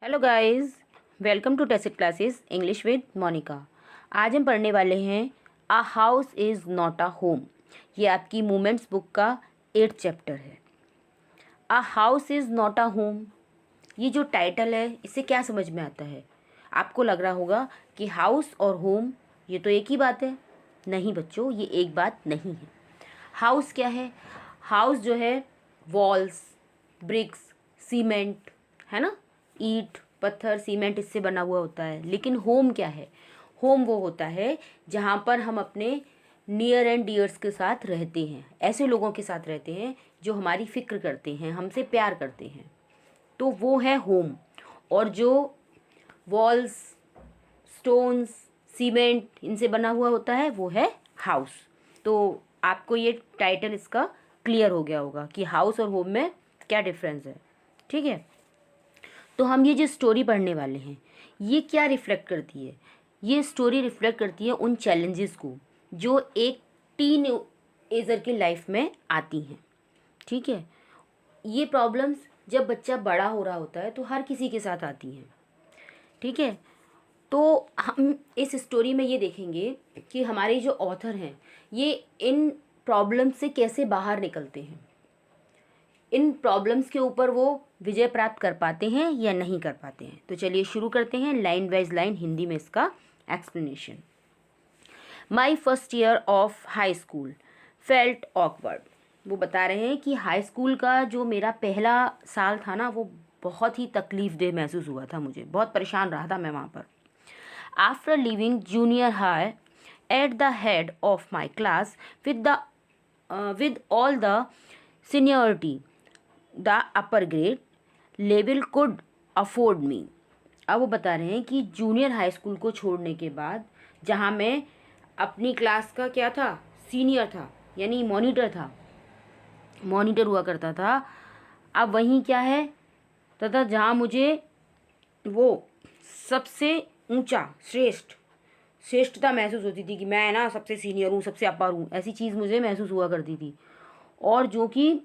Hello guys, welcome to Tacit classes English with Monica. आज हम पढ़ने वाले हैं a house is not a home. ये आपकी मोमेंट्स बुक का 8th चैप्टर है। A house is not a home, ये जो टाइटल है इससे क्या समझ में आता है? आपको लग रहा होगा कि हाउस और होम ये तो एक ही बात है। नहीं बच्चों, ये एक बात नहीं है। हाउस क्या है? हाउस जो है वॉल्स, ब्रिक्स, सीमेंट, है ना, ईंट पत्थर सीमेंट इससे बना हुआ होता है। लेकिन होम क्या है? होम वो होता है जहाँ पर हम अपने नियर एंड डियर्स के साथ रहते हैं, ऐसे लोगों के साथ रहते हैं जो हमारी फिक्र करते हैं, हमसे प्यार करते हैं, तो वो है होम। और जो वॉल्स, स्टोन्स, सीमेंट इनसे बना हुआ होता है वो है हाउस। तो आपको ये टाइटल इसका क्लियर हो गया होगा कि हाउस और होम में क्या डिफरेंस है। ठीक है, तो हम ये जो स्टोरी पढ़ने वाले हैं ये क्या रिफ्लेक्ट करती है? ये स्टोरी रिफ्लेक्ट करती है उन चैलेंजेस को जो एक टीन एजर की लाइफ में आती हैं। ठीक है, ये प्रॉब्लम्स जब बच्चा बड़ा हो रहा होता है तो हर किसी के साथ आती हैं। ठीक है, तो हम इस स्टोरी में ये देखेंगे कि हमारे जो ऑथर हैं ये इन प्रॉब्लम्स से कैसे बाहर निकलते हैं, इन प्रॉब्लम्स के ऊपर वो विजय प्राप्त कर पाते हैं या नहीं कर पाते हैं। तो चलिए शुरू करते हैं लाइन वाइज लाइन हिंदी में इसका explanation. My first year of high school felt awkward. वो बता रहे हैं कि हाई स्कूल का जो मेरा पहला साल था ना वो बहुत ही तकलीफ देह महसूस हुआ था, मुझे बहुत परेशान रहा था मैं वहाँ पर। After living junior high at the head of my class with all the seniority, the upper grade level could afford me. अब वो बता रहे हैं कि जूनियर हाई स्कूल को छोड़ने के बाद जहाँ मैं अपनी क्लास का क्या था, सीनियर था, यानी मॉनिटर था, मॉनिटर हुआ करता था, अब वहीं क्या है तथा जहाँ मुझे वो सबसे ऊंचा श्रेष्ठता महसूस होती थी कि मैं ना सबसे सीनियर हूँ, सबसे अपर हूँ, ऐसी चीज़ मुझे महसूस हुआ करती थी। और जो कि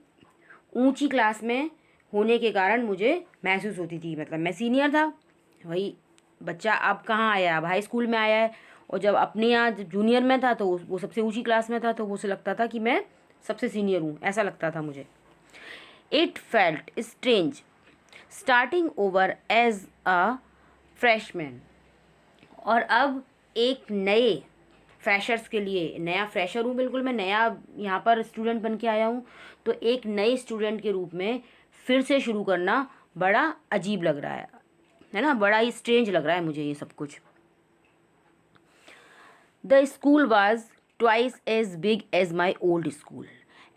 ऊंची क्लास में होने के कारण मुझे महसूस होती थी, मतलब मैं सीनियर था। वही बच्चा अब कहाँ आया, अब हाई स्कूल में आया है, और जब अपने यहाँ जूनियर में था तो वो सबसे ऊंची क्लास में था, तो वो से लगता था कि मैं सबसे सीनियर हूँ, ऐसा लगता था मुझे। It felt strange starting over as a freshman. और अब एक नए फ्रेशर्स के लिए, नया फ्रेशर हूँ बिल्कुल, मैं नया यहाँ पर स्टूडेंट बन के आया हूँ, तो एक नए स्टूडेंट के रूप में फिर से शुरू करना बड़ा अजीब लग रहा है ना, बड़ा ही स्ट्रेंज लग रहा है मुझे ये सब कुछ। The school was twice as big as my old school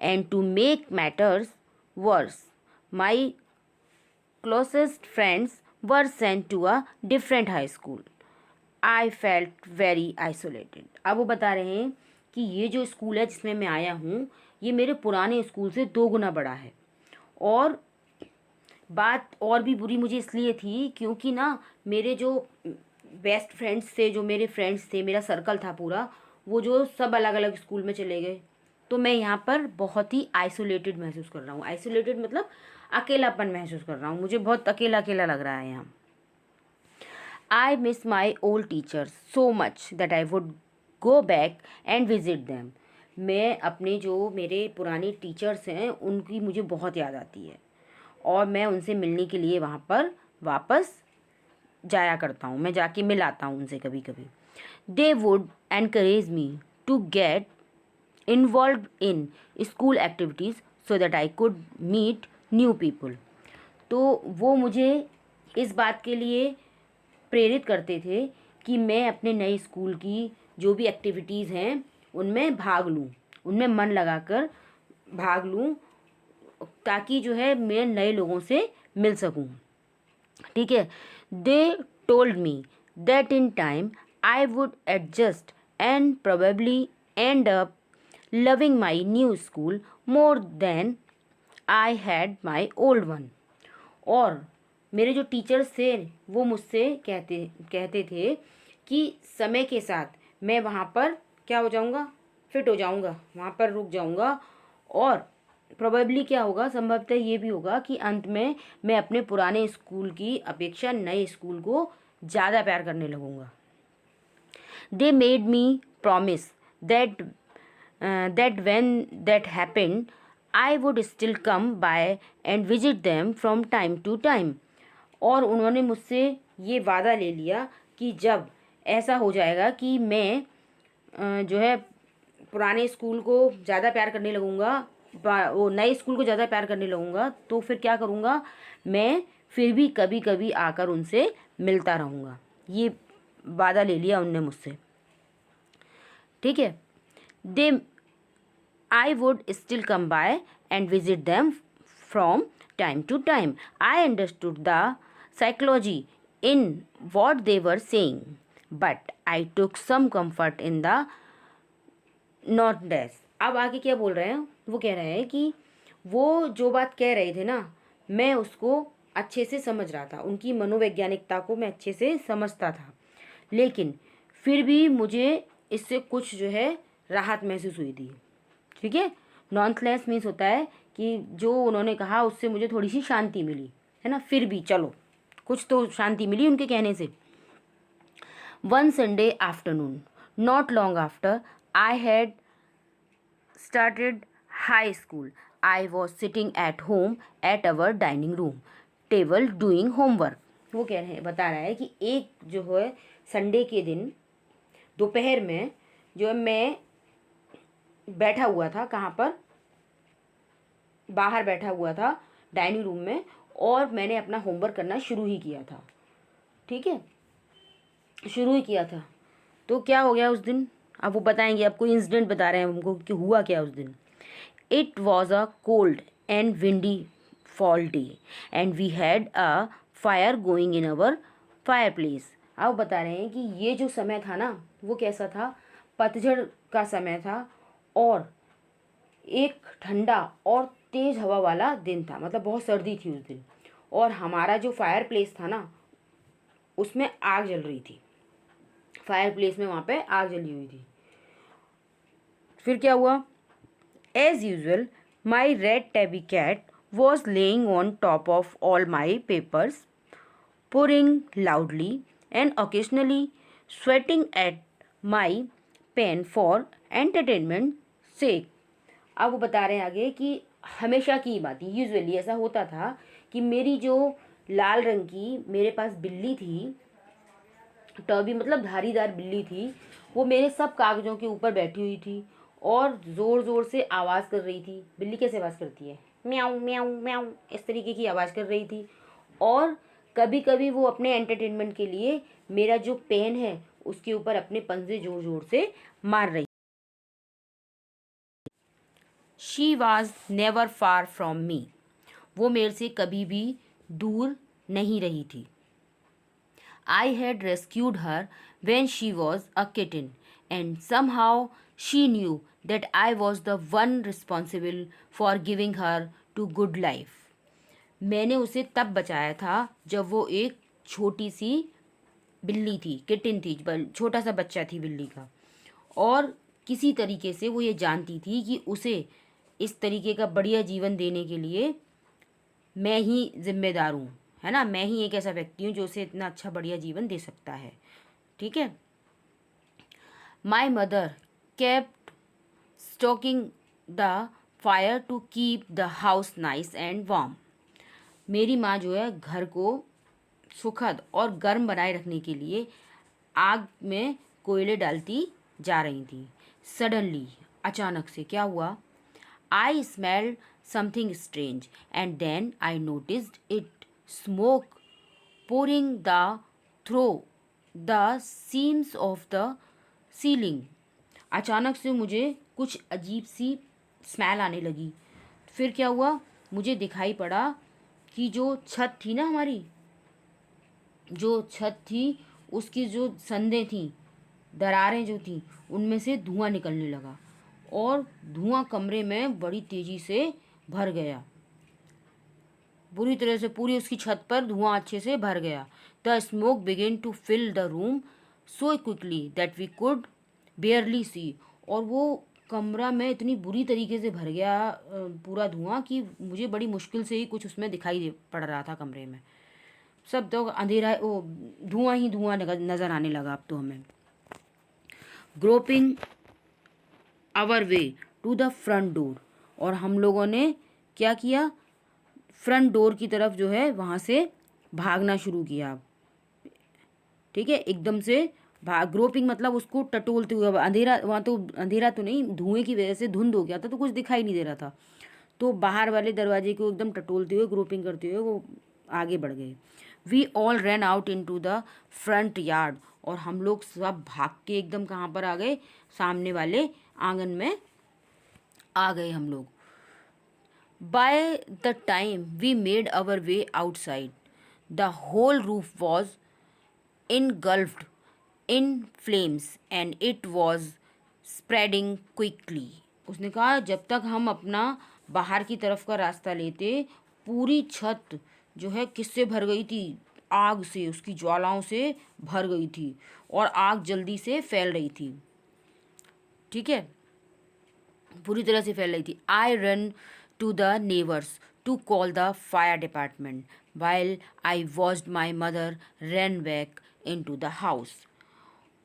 and to make matters worse my closest friends were sent to a different high school. I felt very isolated. अब वो बता रहे हैं कि ये जो स्कूल है जिसमें मैं आया हूँ ये मेरे पुराने स्कूल से 2 गुना बड़ा है। और बात और भी बुरी मुझे इसलिए थी क्योंकि ना मेरे जो बेस्ट फ्रेंड्स थे, जो मेरे फ्रेंड्स थे, मेरा सर्कल था पूरा, वो जो सब अलग अलग स्कूल में चले गए, तो मैं यहाँ पर बहुत ही आइसोलेटेड महसूस कर रहा हूँ। आइसोलेटेड मतलब अकेलापन महसूस कर रहा हूँ, मुझे बहुत अकेला अकेला लग रहा है यहाँ। I miss my old teachers so much that I would go back and visit them. मैं अपने जो मेरे पुराने टीचर्स हैं उनकी मुझे बहुत याद आती है और मैं उनसे मिलने के लिए वहाँ पर वापस जाया करता हूँ, मैं जाके मिल आता हूँ उनसे कभी कभी। They would encourage me to get involved in school activities so that I could meet new people. तो वो मुझे इस बात के लिए प्रेरित करते थे कि मैं अपने नए स्कूल की जो भी एक्टिविटीज़ हैं उनमें भाग लूँ, उनमें मन लगाकर भाग लूँ, ताकि जो है मैं नए लोगों से मिल सकूँ। ठीक है, they told me that in time I would adjust and probably end up loving my new school more than I had my old one. और मेरे जो टीचर्स थे वो मुझसे कहते थे कि समय के साथ मैं वहाँ पर क्या हो जाऊँगा, फिट हो जाऊँगा, वहाँ पर रुक जाऊँगा और प्रोबेबली क्या होगा, संभवतः ये भी होगा कि अंत में मैं अपने पुराने स्कूल की अपेक्षा नए स्कूल को ज़्यादा प्यार करने लगूंगा। They made me promise that that when that happened, I would still come by and visit them from time to time. और उन्होंने मुझसे ये वादा ले लिया कि जब ऐसा हो जाएगा कि मैं जो है पुराने स्कूल को ज़्यादा प्यार करने लगूँगा, वो नए स्कूल को ज़्यादा प्यार करने लगूँगा, तो फिर क्या करूँगा, मैं फिर भी कभी कभी आकर उनसे मिलता रहूँगा। ये वादा ले लिया उनने मुझसे, ठीक है। दे I would still come by and visit them from time to time. I understood the psychology in what they were saying, but I took some comfort in the not less. अब आगे क्या बोल रहे हैं, वो कह रहे हैं कि वो जो बात कह रहे थे ना, मैं उसको अच्छे से समझ रहा था, उनकी मनोवैज्ञानिकता को मैं अच्छे से समझता था, लेकिन फिर भी मुझे इससे कुछ जो है राहत महसूस हुई थी, ठीक है। नॉनथलेस मीन्स होता है कि जो उन्होंने कहा उससे मुझे थोड़ी सी शांति मिली, है ना, फिर भी चलो कुछ तो शांति मिली उनके कहने से। One Sunday afternoon, not long after I had started high school, I was sitting at home at our dining room table doing homework. वो कह रहे हैं, बता रहा है कि एक जो है संडे के दिन दोपहर में जो है मैं बैठा हुआ था, कहाँ पर, बाहर बैठा हुआ था डाइनिंग रूम में, और मैंने अपना होमवर्क करना शुरू ही किया था, ठीक है, शुरू ही किया था। तो क्या हो गया उस दिन, अब वो बताएंगे, अब कोई इंसिडेंट बता रहे हैं हमको कि हुआ क्या उस दिन। It was a cold and windy fall day and we had a fire going in our fire place. अब बता रहे हैं कि ये जो समय था ना, वो कैसा था, पतझड़ का समय था, और एक ठंडा और तेज़ हवा वाला दिन था, मतलब बहुत सर्दी थी उस दिन, और हमारा जो फायर प्लेस था ना, उसमें आग जल रही थी, फायर प्लेस में वहाँ पे आग जली हुई थी। फिर क्या हुआ, as usual my red tabby cat was laying on top of all my papers, purring loudly and occasionally swatting at my pen for entertainment sake. अब वो बता रहे हैं आगे कि हमेशा की बात, यूजुअली ऐसा होता था कि मेरी जो लाल रंग की मेरे पास बिल्ली थी, टॉबी मतलब धारीदार बिल्ली थी, वो मेरे सब कागज़ों के ऊपर बैठी हुई थी और ज़ोर ज़ोर से आवाज़ कर रही थी। बिल्ली कैसे आवाज़ करती है, म्याऊं म्याऊं म्याऊं, इस तरीके की आवाज़ कर रही थी। और कभी कभी वो अपने एंटरटेनमेंट के लिए मेरा जो पेन है उसके ऊपर अपने पंजे जोर जोर से मार रही। She was never far from me, वो मेरे से कभी भी दूर नहीं रही थी। I had rescued her when she was a kitten and somehow she knew that I was the one responsible for giving her to good life. मैंने उसे तब बचाया था जब वो एक छोटी सी बिल्ली थी, किटन थी, छोटा सा बच्चा थी बिल्ली का, और किसी तरीके से वो ये जानती थी कि उसे इस तरीके का बढ़िया जीवन देने के लिए मैं ही जिम्मेदार हूँ, है ना, मैं ही एक ऐसा व्यक्ति हूँ जो उसे इतना अच्छा बढ़िया जीवन दे सकता है, ठीक है। My mother kept stoking the fire to keep the house nice and warm. मेरी माँ जो है घर को सुखद और गर्म बनाए रखने के लिए आग में कोयले डालती जा रही थी। सडनली, अचानक से क्या हुआ, I smelled something strange and then I noticed it smoke pouring the through the seams of the ceiling। अचानक से मुझे कुछ अजीब सी स्मेल आने लगी। फिर क्या हुआ, मुझे दिखाई पड़ा कि जो छत थी ना हमारी, जो छत थी उसकी जो संदें थी, दरारें जो थी, उनमें से धुआं निकलने लगा और धुआं कमरे में बड़ी तेज़ी से भर गया, बुरी तरह से पूरी उसकी छत पर धुआं अच्छे से भर गया। The smoke began to fill the room so quickly that we could barely see. और वो कमरा में इतनी बुरी तरीके से भर गया पूरा धुआं कि मुझे बड़ी मुश्किल से ही कुछ उसमें दिखाई दे पड़ रहा था कमरे में। सब तो अंधेरा, वो धुआं ही धुआं नज़र आने लगा अब तो हमें। Groping our way to the front door, और हम लोगों ने क्या किया, फ्रंट डोर की तरफ जो है वहाँ से भागना शुरू किया। ठीक है, एकदम से भाग, ग्रोपिंग मतलब उसको टटोलते हुए, अंधेरा वहाँ तो, अंधेरा तो नहीं, धुएं की वजह से धुंध हो गया था तो कुछ दिखाई नहीं दे रहा था, तो बाहर वाले दरवाजे को एकदम टटोलते हुए, ग्रोपिंग करते हुए वो आगे बढ़ गए। We all run out in to the front yard, और हम लोग सब भाग के एकदम कहाँ पर आ गए, सामने वाले आंगन में आ गए हम लोग। By the time we made our way outside the whole roof was engulfed in flames and it was spreading quickly। उसने कहा जब तक हम अपना बाहर की तरफ का रास्ता लेते, पूरी छत जो है किससे भर गई थी, आग से, उसकी ज्वालाओं से भर गई थी और आग जल्दी से फैल रही थी। ठीक है, पूरी तरह से फैल रही थी। I run to the neighbours to call the fire department while I watched my mother run back into the house.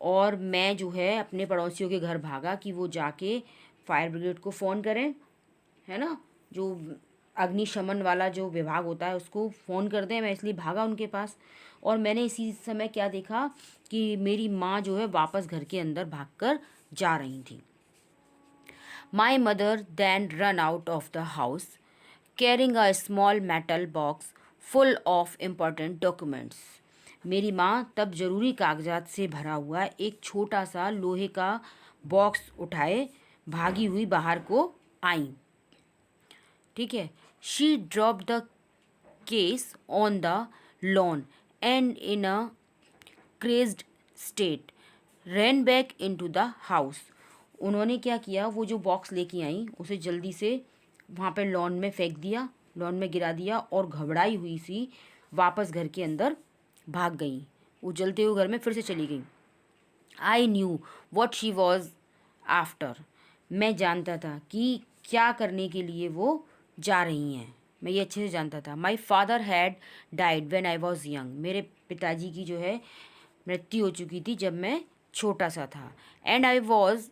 और मैं जो है अपने पड़ोसियों के घर भागा कि वो जाके फायर ब्रिगेड को फ़ोन करें, है ना, जो अग्निशमन वाला जो विभाग होता है उसको फ़ोन कर दें। मैं इसलिए भागा उनके पास, और मैंने इसी समय क्या देखा कि मेरी माँ जो है वापस घर के अंदर भागकर जा रही थी। My mother then run out of the house carrying a small metal box full of important documents। मेरी माँ तब ज़रूरी कागजात से भरा हुआ एक छोटा सा लोहे का बॉक्स उठाए भागी हुई बाहर को आई। ठीक है, she drop the case on the lawn and in a crazed state run back into the house. उन्होंने क्या किया, वो जो बॉक्स लेके आई उसे जल्दी से वहाँ पे लॉन में फेंक दिया, लॉन में गिरा दिया, और घबराई हुई सी वापस घर के अंदर भाग गई। वो जलते हुए घर में फिर से चली गई। I knew what she was after. मैं जानता था कि क्या करने के लिए वो जा रही हैं, मैं ये अच्छे से जानता था। My father had died when I was young. मेरे पिताजी की जो है मृत्यु हो चुकी थी जब मैं छोटा सा था। And I was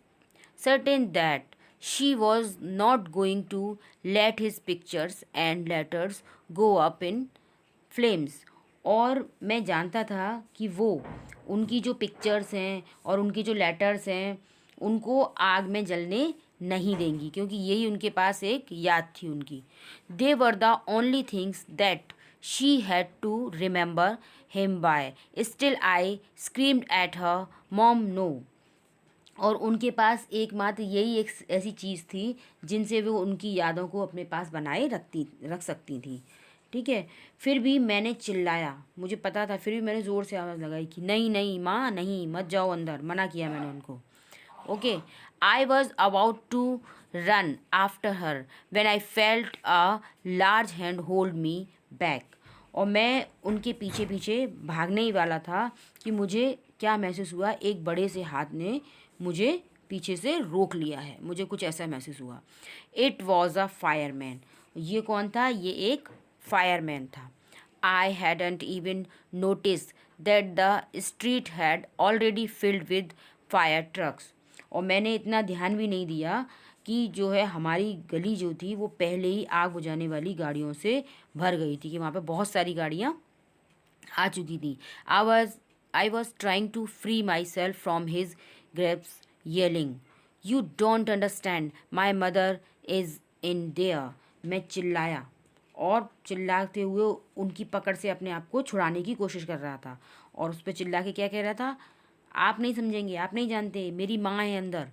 certain that she was not going to let his pictures and letters go up in flames। और मैं जानता था कि वो उनकी जो पिक्चर्स हैं और उनकी जो लेटर्स हैं उनको आग में जलने नहीं देंगी, क्योंकि यही उनके पास एक याद थी उनकी। They were the only things that she had to remember him by. Still I screamed at her mom no. और उनके पास एकमात्र यही एक ऐसी चीज़ थी जिनसे वो उनकी यादों को अपने पास बनाए रख सकती थी। ठीक है, फिर भी मैंने चिल्लाया, मुझे पता था, फिर भी मैंने ज़ोर से आवाज़ लगाई कि नहीं नहीं माँ नहीं, मत जाओ अंदर, मना किया मैंने उनको। Okay, I was about to run after her when I felt a large hand hold me back. और मैं उनके पीछे पीछे भागने ही वाला था कि मुझे क्या महसूस हुआ, एक बड़े से हाथ ने मुझे पीछे से रोक लिया है, मुझे कुछ ऐसा महसूस हुआ। It was a fireman. ये कौन था, ये एक फायरमैन था। I hadn't even notice that the street had already filled with fire trucks. और मैंने इतना ध्यान भी नहीं दिया कि जो है हमारी गली जो थी वो पहले ही आग बुझाने वाली गाड़ियों से भर गई थी, कि वहाँ पे बहुत सारी गाड़ियाँ आ चुकी थी। I was trying to free myself from his grapes yelling, you don't understand, my mother is in there। मैं चिल्लाया और चिल्लाते हुए उनकी पकड़ से अपने आप को छुड़ाने की कोशिश कर रहा था, और उस पर चिल्ला के क्या कह रहा था, आप नहीं समझेंगे, आप नहीं जानते, मेरी माँ है अंदर,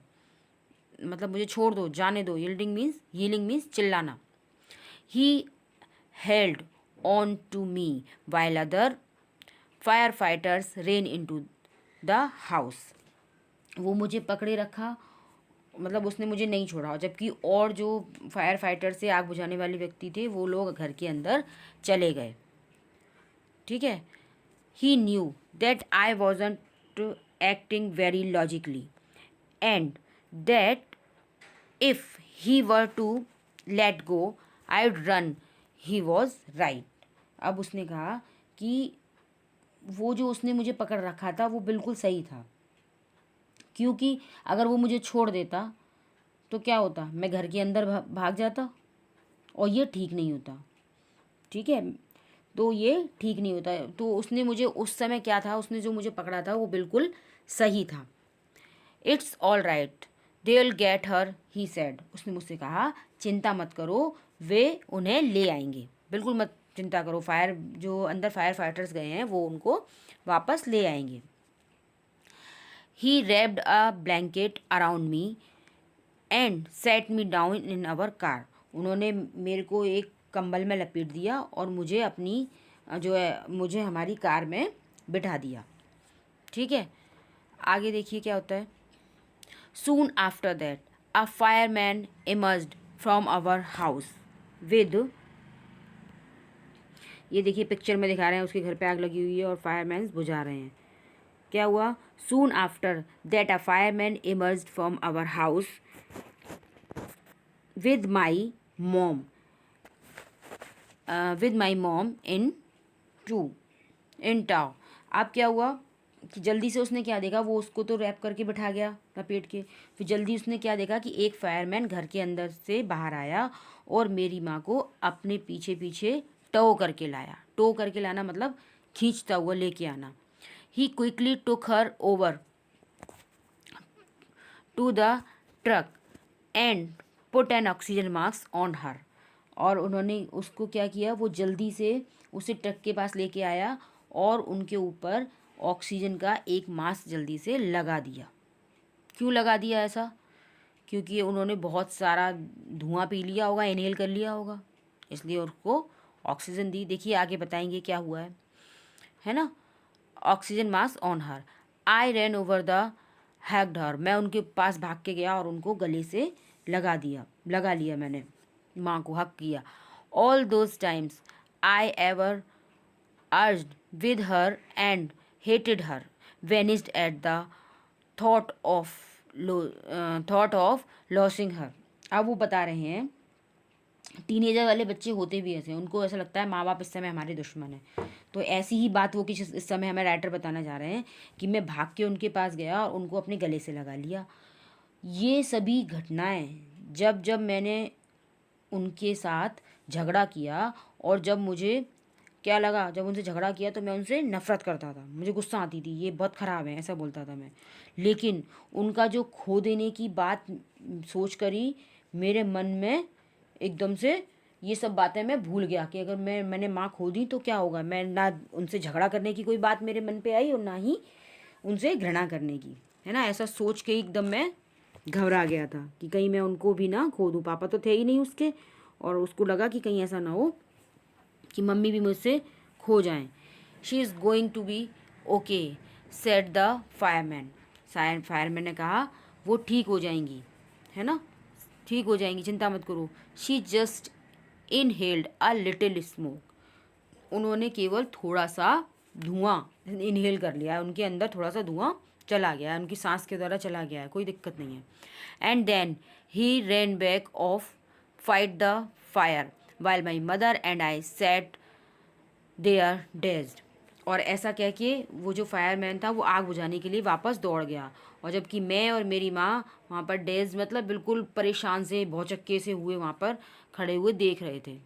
मतलब मुझे छोड़ दो, जाने दो। yielding मीन्स चिल्लाना। He held on to me while other fire fighters ran in to the house. वो मुझे पकड़े रखा, मतलब उसने मुझे नहीं छोड़ा, जबकि और जो फायर फाइटर से आग बुझाने वाले व्यक्ति थे वो लोग घर के अंदर चले गए। ठीक है, he knew that I wasn't acting very logically and that if he were to let go I would run, he was right. अब उसने कहा कि वो जो उसने मुझे पकड़ रखा था वो बिल्कुल सही था, क्योंकि अगर वो मुझे छोड़ देता तो क्या होता, मैं घर के अंदर भाग जाता, और ये ठीक नहीं होता। ठीक है, तो ये ठीक नहीं होता। तो उसने मुझे उस समय क्या था, उसने जो मुझे पकड़ा था वो बिल्कुल सही था। It's all right, they will get her, he said. उसने मुझसे कहा चिंता मत करो, वे उन्हें ले आएंगे, बिल्कुल मत चिंता करो, फायर जो अंदर फायर फाइटर्स गए हैं वो उनको वापस ले आएंगे। He wrapped a blanket around me and set me down in our car. उन्होंने मेरे को एक कंबल में लपेट दिया और मुझे अपनी जो है मुझे हमारी कार में बिठा दिया। ठीक है, आगे देखिए क्या होता है। Soon after that a fireman emerged from our house with, ये देखिए पिक्चर में दिखा रहे हैं उसके घर पे आग लगी हुई है और फायरमैन बुझा रहे हैं। क्या हुआ, soon after that a fireman emerged from our house with my mom in tow। अब क्या हुआ कि जल्दी से उसने क्या देखा, वो उसको तो रैप करके बिठा गया लपेट के, फिर जल्दी उसने क्या देखा कि एक फायरमैन घर के अंदर से बाहर आया और मेरी माँ को अपने पीछे पीछे टो करके लाया। टो करके लाना मतलब खींचता हुआ लेके आना। He quickly took her over to the truck and put an oxygen mask on her. और उन्होंने उसको क्या किया, वो जल्दी से उसे ट्रक के पास लेके आया और उनके ऊपर ऑक्सीजन का एक मास्क जल्दी से लगा दिया। क्यों लगा दिया ऐसा, क्योंकि उन्होंने बहुत सारा धुआं पी लिया होगा, इनहेल कर लिया होगा, इसलिए उसको ऑक्सीजन दी। देखिए आगे बताएंगे क्या हुआ है ना। Oxygen mask on her, I ran over the hugged her, मैं उनके पास भाग के गया और उनको गले से लगा लिया मैंने, माँ को हक किया। All those times I ever argued with her and hated her vanished at the thought of losing her. अब वो बता रहे हैं, टीनेजर वाले बच्चे होते भी ऐसे, उनको ऐसा लगता है माँ बाप इस समय हमारे दुश्मन हैं। तो ऐसी ही बात वो किस इस समय हमें राइटर बताना चाह रहे हैं कि मैं भाग के उनके पास गया और उनको अपने गले से लगा लिया। ये सभी घटनाएं जब जब मैंने उनके साथ झगड़ा किया, और जब मुझे क्या लगा, जब उनसे झगड़ा किया तो मैं उनसे नफ़रत करता था, मुझे गुस्सा आती थी, ये बहुत ख़राब है ऐसा बोलता था मैं। लेकिन उनका जो खो देने की बात सोच कर ही मेरे मन में एकदम से ये सब बातें मैं भूल गया कि अगर मैंने माँ खो दी तो क्या होगा। मैं ना उनसे झगड़ा करने की कोई बात मेरे मन पे आई और ना ही उनसे घृणा करने की, है ना। ऐसा सोच के एकदम मैं घबरा गया था कि कहीं मैं उनको भी ना खो दूँ। पापा तो थे ही नहीं उसके, और उसको लगा कि कहीं ऐसा ना हो कि मम्मी भी मुझसे खो जाएं। She is going to be okay said the fireman. Fireman ने कहा वो ठीक हो जाएंगी, है ना, ठीक हो जाएंगी, चिंता मत करो। She just inhaled a little smoke. उन्होंने केवल थोड़ा सा धुआं इनहेल कर लिया है, उनके अंदर थोड़ा सा धुआं चला गया है, उनकी सांस के द्वारा चला गया है, कोई दिक्कत नहीं है। And then he ran back off fight the fire while my mother and I sat there dazed. और ऐसा कह के वो जो फायरमैन था वो आग बुझाने के लिए वापस दौड़ गया, और जबकि मैं और मेरी माँ वहाँ पर डेज मतलब बिल्कुल परेशान से भौचक्के से हुए वहाँ पर खड़े हुए देख रहे थे,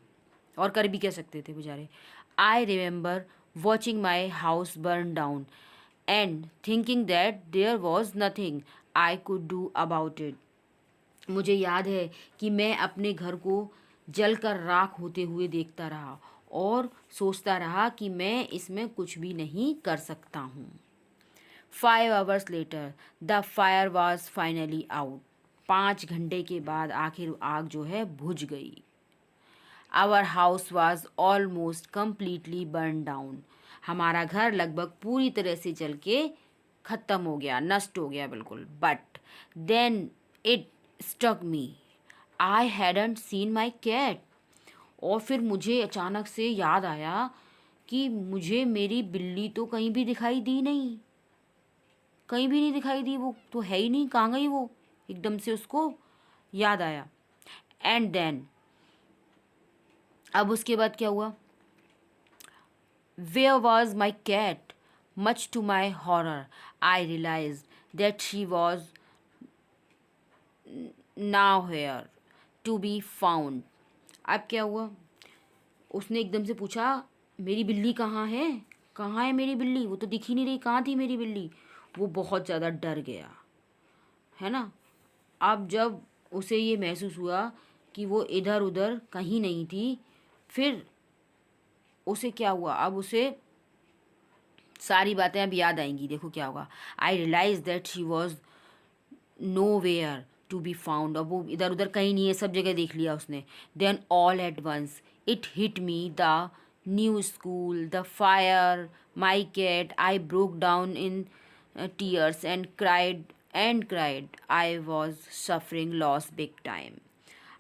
और कर भी कह सकते थे बेचारे। I remember watching my house burn down and thinking that there was nothing I could do about it. मुझे याद है कि मैं अपने घर को जलकर राख होते हुए देखता रहा और सोचता रहा कि मैं इसमें कुछ भी नहीं कर सकता हूँ। 5 hours later the fire was finally out. 5 घंटे के बाद आखिर आग जो है बुझ गई। Our house was almost completely burn down. हमारा घर लगभग पूरी तरह से जल के ख़त्म हो गया, नष्ट हो गया बिल्कुल। But then it struck me, I hadn't seen my cat. और फिर मुझे अचानक से याद आया कि मुझे मेरी बिल्ली तो कहीं भी दिखाई दी नहीं, कहीं भी नहीं दिखाई दी, वो तो है ही नहीं, कहाँ गई वो। एकदम से उसको याद आया। एंड देन, अब उसके बाद क्या हुआ? Where was my cat? Much to my horror I realise that she was nowhere to be found. अब क्या हुआ? उसने एकदम से पूछा, मेरी बिल्ली कहाँ है? कहाँ है मेरी बिल्ली? वो तो दिख ही नहीं रही, कहाँ थी मेरी बिल्ली? वो बहुत ज़्यादा डर गया, है ना। अब जब उसे ये महसूस हुआ कि वो इधर उधर कहीं नहीं थी, फिर उसे क्या हुआ? अब उसे सारी बातें अब याद आएंगी। देखो क्या होगा। I realise that she was nowhere to be found. अब वो इधर उधर कहीं नहीं है, सब जगह देख लिया उसने। Then all at once it hit me, the new school, the fire, my cat. I broke down in tears and cried. I was suffering loss big time.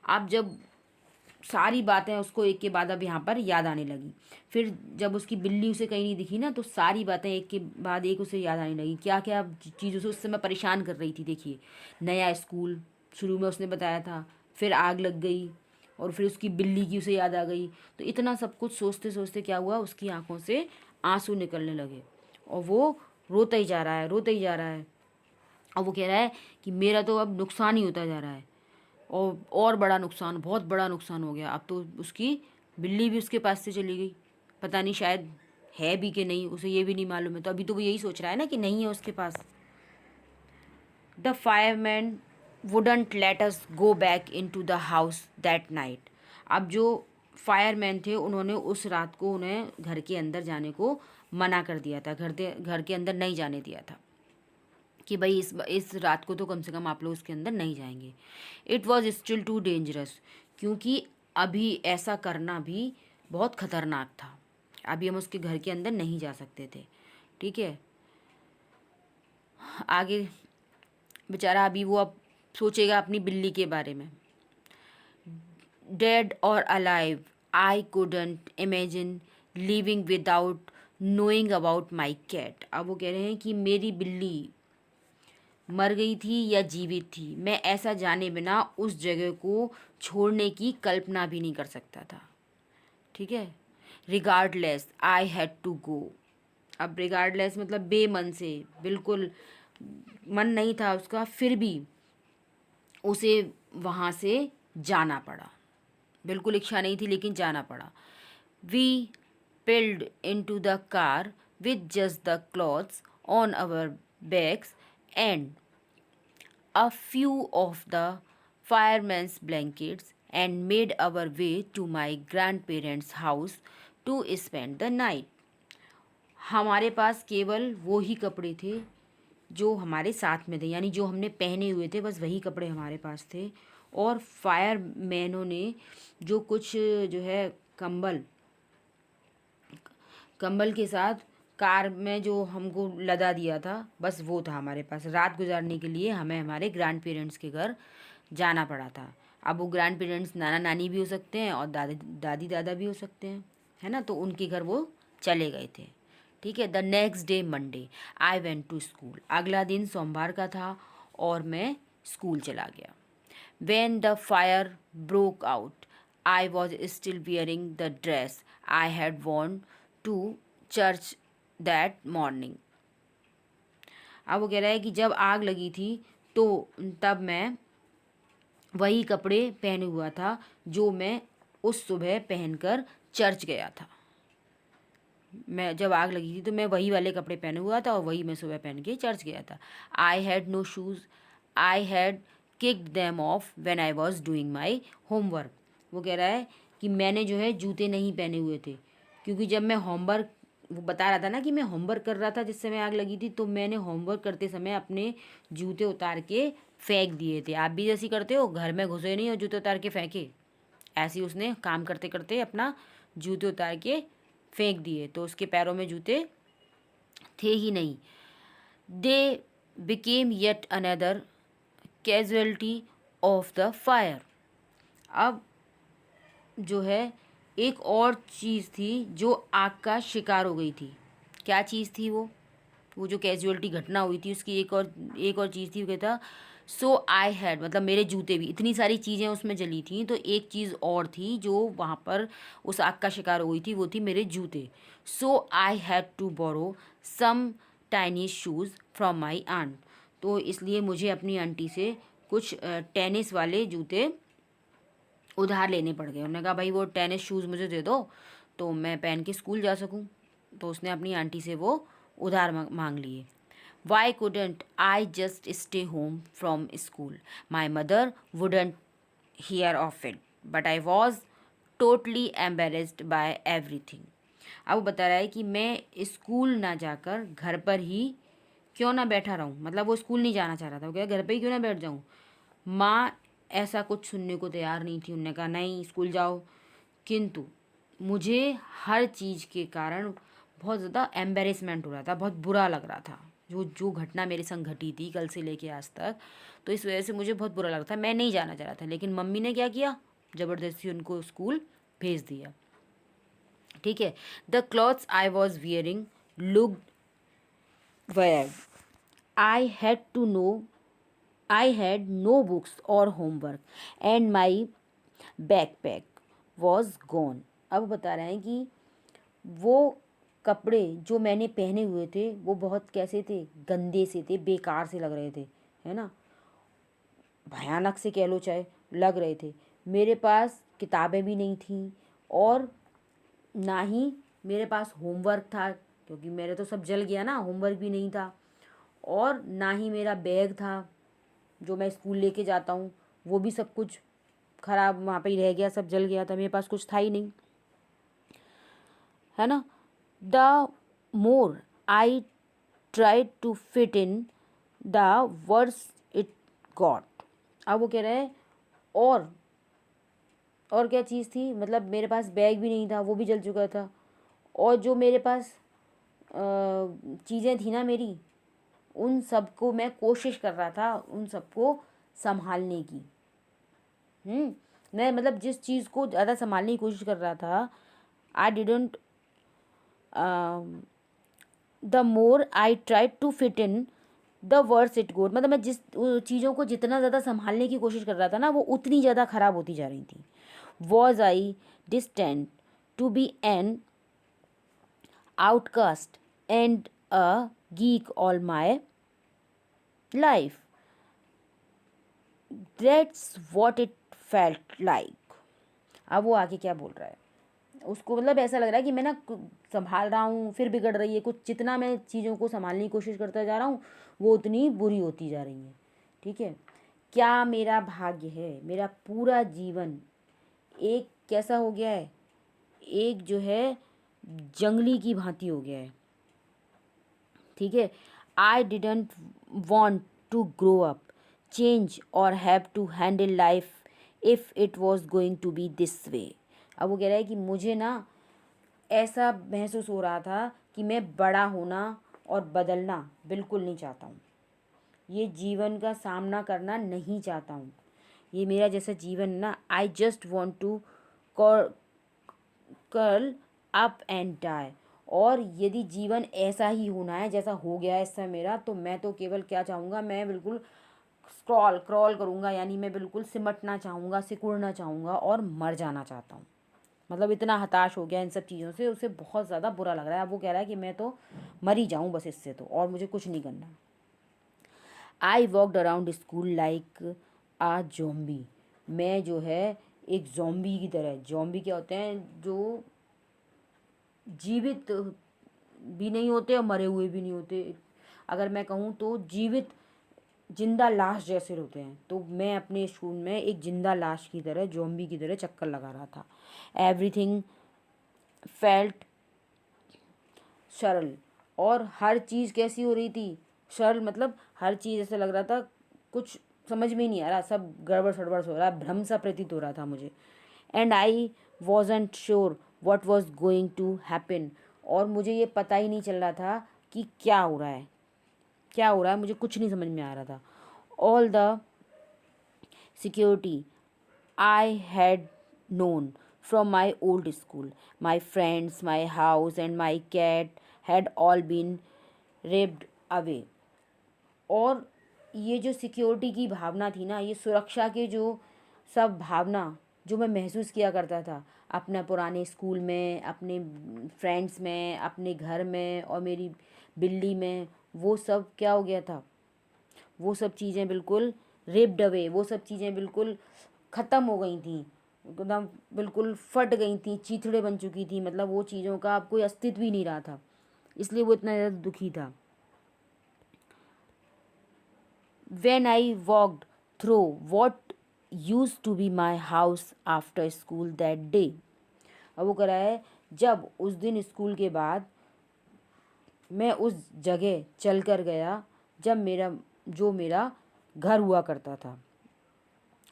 अब जब सारी बातें उसको एक के बाद अब यहाँ पर याद आने लगी। फिर जब उसकी बिल्ली उसे कहीं नहीं दिखी ना, तो सारी बातें एक के बाद एक उसे याद आने लगी। क्या क्या चीज़ उसे उस समय परेशान कर रही थी। देखिए, नया स्कूल शुरू में उसने बताया था, फिर आग लग गई, और फिर उसकी बिल्ली की उसे याद आ गई। तो इतना सब कुछ सोचते सोचते क्या हुआ, उसकी आंखों से आंसू निकलने लगे, और वो रोता ही जा रहा है, रोता ही जा रहा है। और वो कह रहा है कि मेरा तो अब नुकसान ही होता जा रहा है, और बड़ा नुकसान, बहुत बड़ा नुकसान हो गया। अब तो उसकी बिल्ली भी उसके पास से चली गई, पता नहीं शायद है भी कि नहीं, उसे ये भी नहीं मालूम है। तो अभी तो वो यही सोच रहा है ना कि नहीं है उसके पास। The fireman wouldn't let us go back in to the house that night. अब जो फायरमैन थे, उन्होंने उस रात को उन्हें घर के अंदर जाने को मना कर दिया था, घर के अंदर नहीं जाने दिया था, कि भाई इस रात को तो कम से कम आप लोग उसके अंदर नहीं जाएंगे। It was still too dangerous, क्योंकि अभी ऐसा करना भी बहुत ख़तरनाक था। अभी हम उसके घर के अंदर नहीं जा सकते थे, ठीक है। आगे बेचारा अभी वो अब सोचेगा अपनी बिल्ली के बारे में। डेड और alive I couldn't imagine living without knowing about my cat. अब वो कह रहे हैं कि मेरी बिल्ली मर गई थी या जीवित थी, मैं ऐसा जाने बिना उस जगह को छोड़ने की कल्पना भी नहीं कर सकता था, ठीक है। Regardless I had to go. अब रिगार्डलेस मतलब बेमन से, बिल्कुल मन नहीं था उसका, फिर भी उसे वहाँ से जाना पड़ा। बिल्कुल इच्छा नहीं थी, लेकिन जाना पड़ा। We piled in to the car with just the clothes on our bags and a few of the fireman's blankets and made our way to my grandparents' house to spend the night. हमारे पास केवल वो ही कपड़े थे जो हमारे साथ में थे, यानी जो हमने पहने हुए थे, बस वही कपड़े हमारे पास थे। और फायरमैनों ने जो कुछ जो है कंबल कंबल के साथ कार में जो हमको लदा दिया था, बस वो था हमारे पास। रात गुजारने के लिए हमें हमारे ग्रैंड पेरेंट्स के घर जाना पड़ा था। अब वो ग्रैंड पेरेंट्स नाना नानी भी हो सकते हैं और दादी दादा भी हो सकते हैं, है ना। तो उनके घर वो चले गए थे, ठीक है। The next day Monday I went to school. अगला दिन सोमवार का था और मैं स्कूल चला गया। When the fire broke out, I was still wearing the dress I had worn to church that morning. अब वो कह रहा है कि जब आग लगी थी तो तब मैं वही कपड़े पहने हुआ था जो मैं उस सुबह पहनकर चर्च गया था। मैं जब आग लगी थी तो मैं वही वाले कपड़े पहने हुआ था और वही मैं सुबह पहन के चर्च गया था। I had no shoes, I had kicked them off when I was doing my homework. वो कह रहा है कि मैंने जो है जूते नहीं पहने हुए थे, क्योंकि जब मैं होमवर्क, वो बता रहा था ना कि मैं होमवर्क कर रहा था जिस समय आग लगी थी, तो मैंने होमवर्क करते समय अपने जूते उतार के फेंक दिए थे। आप भी जैसी करते हो, घर में घुसे नहीं और जूते उतार के फेंके, ऐसे ही उसने काम करते करते अपना जूते उतार के फेंक दिए, तो उसके पैरों में जूते थे ही नहीं। They became yet another casualty of the fire. अब जो है एक और चीज़ थी जो आग का शिकार हो गई थी। क्या चीज़ थी वो वो जो कैजुअलिटी घटना हुई थी उसकी एक और चीज़ थी, वो कहता सो आई हैड, मतलब मेरे जूते भी, इतनी सारी चीज़ें उसमें जली थी तो एक चीज़ और थी जो वहाँ पर उस आग का शिकार हुई थी, वो थी मेरे जूते। So I had to borrow some tiny shoes from my aunt, तो इसलिए मुझे अपनी आंटी से कुछ टेनिस वाले जूते उधार लेने पड़ गए। उन्होंने कहा भाई वो टेनिस शूज़ मुझे दे दो तो मैं पहन के स्कूल जा सकूं, तो उसने अपनी आंटी से वो उधार मांग लिए। Why couldn't I just stay home from school? My mother wouldn't hear of it, but I was totally embarrassed by everything. अब वो बता रहा है कि मैं स्कूल ना जाकर घर पर ही क्यों ना बैठा रहूं, मतलब वो स्कूल नहीं जाना चाह रहा था, वो कह घर पे ही क्यों ना बैठ जाऊं। माँ ऐसा कुछ सुनने को तैयार नहीं थी, उन्होंने कहा नहीं स्कूल जाओ, किंतु मुझे हर चीज़ के कारण बहुत ज़्यादा एम्बेरसमेंट हो रहा था, बहुत बुरा लग रहा था जो जो घटना मेरे संग घटी थी कल से लेके आज तक, तो इस वजह से मुझे बहुत बुरा लग रहा था, मैं नहीं जाना चाह रहा था, लेकिन मम्मी ने क्या किया, ज़बरदस्ती उनको स्कूल भेज दिया। ठीक है। The clothes I was wearing looked wear, I had to no, I had no books और homework and my backpack was gone. अब बता रहे हैं कि वो कपड़े जो मैंने पहने हुए थे वो बहुत कैसे थे, गंदे से थे, बेकार से लग रहे थे, है ना, भयानक से कह लो चाहे, लग रहे थे। मेरे पास किताबें भी नहीं थी और ना ही मेरे पास होमवर्क था, क्योंकि मेरे तो सब जल गया ना, होमवर्क भी नहीं था, और ना ही मेरा बैग था जो मैं स्कूल लेके जाता हूँ, वो भी सब कुछ ख़राब वहाँ पे ही रह गया, सब जल गया था, मेरे पास कुछ था ही नहीं, है ना। The more I tried to fit in the worse it got. अब वो कह रहे हैं और क्या चीज़ थी, मतलब मेरे पास बैग भी नहीं था, वो भी जल चुका था, और जो मेरे पास चीज़ें थी ना मेरी, उन सबको मैं कोशिश कर रहा था उन सबको संभालने की। मैं मतलब जिस चीज़ को ज़्यादा संभालने की कोशिश कर रहा था, I didn't, the more I tried to fit in the worse it got, मतलब मैं जिस चीज़ों को जितना ज़्यादा संभालने की कोशिश कर रहा था ना, वो उतनी ज़्यादा ख़राब होती जा रही थी। Was I destined to be an outcast and a geek all my life, that's what it felt like. अब वो आगे क्या बोल रहा है, उसको मतलब ऐसा लग रहा है कि मैं ना संभाल रहा हूँ फिर बिगड़ रही है कुछ, जितना मैं चीज़ों को संभालने की कोशिश करता जा रहा हूँ वो उतनी बुरी होती जा रही हैं। ठीक है। क्या मेरा भाग्य है, मेरा पूरा जीवन एक कैसा हो गया है, एक जो है जंगली की भांति हो गया है। ठीक है। I didn't want to grow up, change और have to handle life if it was going to be this way. अब वो कह रहा है कि मुझे ना ऐसा महसूस हो रहा था कि मैं बड़ा होना और बदलना बिल्कुल नहीं चाहता हूँ, ये जीवन का सामना करना नहीं चाहता हूँ, ये मेरा जैसा जीवन ना, I just want to curl up and die. और यदि जीवन ऐसा ही होना है जैसा हो गया है इस समय मेरा, तो मैं तो केवल क्या चाहूँगा, मैं बिल्कुल क्रॉल करूँगा, यानी मैं बिल्कुल सिमटना चाहूँगा, सिकुड़ना चाहूँगा और मर जाना चाहता हूँ। मतलब इतना हताश हो गया इन सब चीज़ों से, उसे बहुत ज़्यादा बुरा लग रहा है। अब वो कह रहा है कि मैं तो मर ही जाऊँ बस इससे, तो और मुझे कुछ नहीं करना। I walked around school like a zombie, मैं जो है एक जोम्बी की तरह, जोम्बी क्या होते हैं, जो जीवित भी नहीं होते और मरे हुए भी नहीं होते, अगर मैं कहूँ तो जीवित जिंदा लाश जैसे होते हैं, तो मैं अपने स्कूल में एक जिंदा लाश की तरह, जोम्बी की तरह चक्कर लगा रहा था। एवरीथिंग फेल्ट सरल, और हर चीज़ कैसी हो रही थी, सरल मतलब हर चीज़ ऐसा लग रहा था कुछ समझ में ही नहीं आ रहा, सब गड़बड़ सड़बड़ हो रहा, भ्रम सा प्रतीत हो रहा था मुझे। And I wasn't sure what was going to happen, और मुझे ये पता ही नहीं चल रहा था कि क्या हो रहा है, क्या हो रहा है, मुझे कुछ नहीं समझ में आ रहा था। All the security I had known from my old school, my friends, my house, and my cat had all been raped away. और ये जो सिक्योरिटी की भावना थी ना, ये सुरक्षा के जो सब भावना जो मैं महसूस किया करता था अपने पुराने स्कूल में, अपने फ्रेंड्स में, अपने घर में और मेरी बिल्ली में, वो सब क्या हो गया था, वो सब चीज़ें बिल्कुल रेप्ड अवे, वो सब चीज़ें बिल्कुल ख़त्म हो गई थी, एकदम बिल्कुल फट गई थी, चीथड़े बन चुकी थी। मतलब वो चीज़ों का अब कोई अस्तित्व ही नहीं रहा था, इसलिए वो इतना ज़्यादा दुखी था। When I walked through what used to be my house after school that day। अब वो कह रहा है जब उस दिन स्कूल के बाद मैं उस जगह चल कर गया जब मेरा घर हुआ करता था,